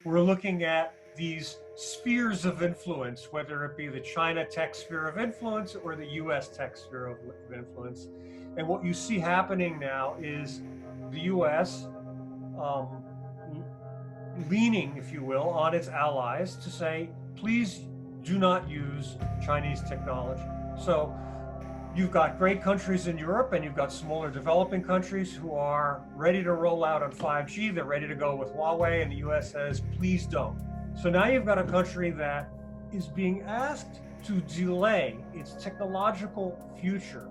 we're looking at these spheres of influence, whether it be the China tech sphere of influence or the US tech sphere of influence. And what you see happening now is the US um, leaning, if you will, on its allies to say, please do not use Chinese technology. So you've got great countries in Europe and you've got smaller developing countries who are ready to roll out on 5G. They're ready to go with Huawei, and the US says, please don't. So now you've got a country that is being asked to delay its technological future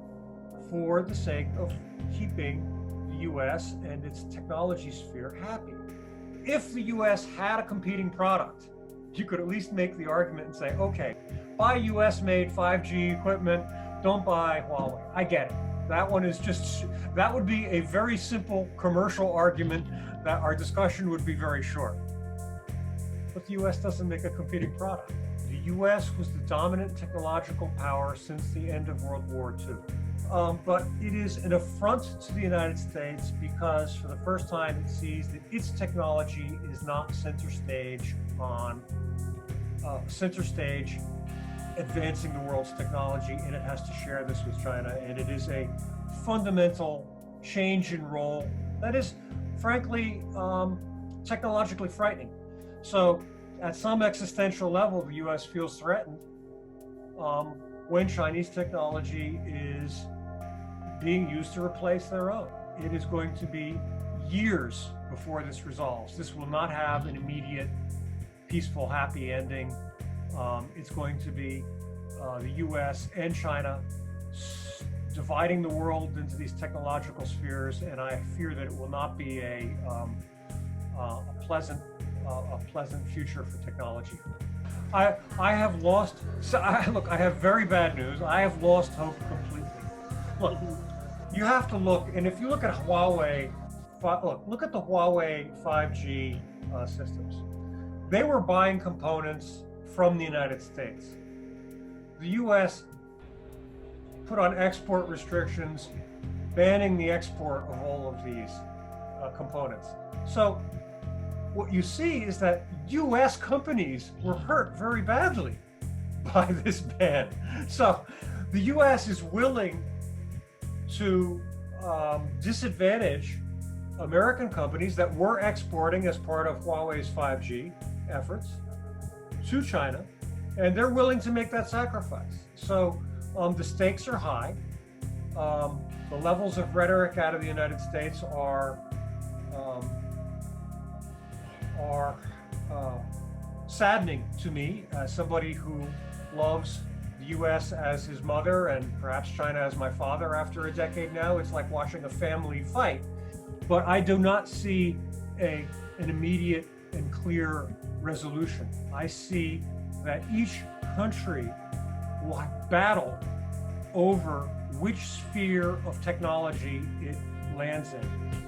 for the sake of keeping the US and its technology sphere happy. If the US had a competing product, you could at least make the argument and say, okay, buy US made 5G equipment, don't buy Huawei. I get it. That one is just, that would be a very simple commercial argument that our discussion would be very short. But the US doesn't make a competing product. The US was the dominant technological power since the end of World War II. But it is an affront to the United States because for the first time it sees that its technology is not center stage advancing the world's technology, and it has to share this with China. And it is a fundamental change in role that is, frankly, technologically frightening. So at some existential level, the US feels threatened when Chinese technology is being used to replace their own. It is going to be years before this resolves. This will not have an immediate, peaceful, happy ending. It's going to be the US and China dividing the world into these technological spheres, and I fear that it will not be a pleasant future for technology. I have lost, look, I have very bad news. I have lost hope completely. Look, you have to look, and if you look at Huawei, look at the Huawei 5G systems. They were buying components from the United States. The US put on export restrictions, banning the export of all of these components. So what you see is that US companies were hurt very badly by this ban. So the US is willing to disadvantage American companies that were exporting as part of Huawei's 5G efforts to China, and they're willing to make that sacrifice. So the stakes are high. The levels of rhetoric out of the United States are saddening to me as somebody who loves the US as his mother and perhaps China as my father after a decade now. It's like watching a family fight. But I do not see an immediate and clear resolution. I see that each country will battle over which sphere of technology it lands in.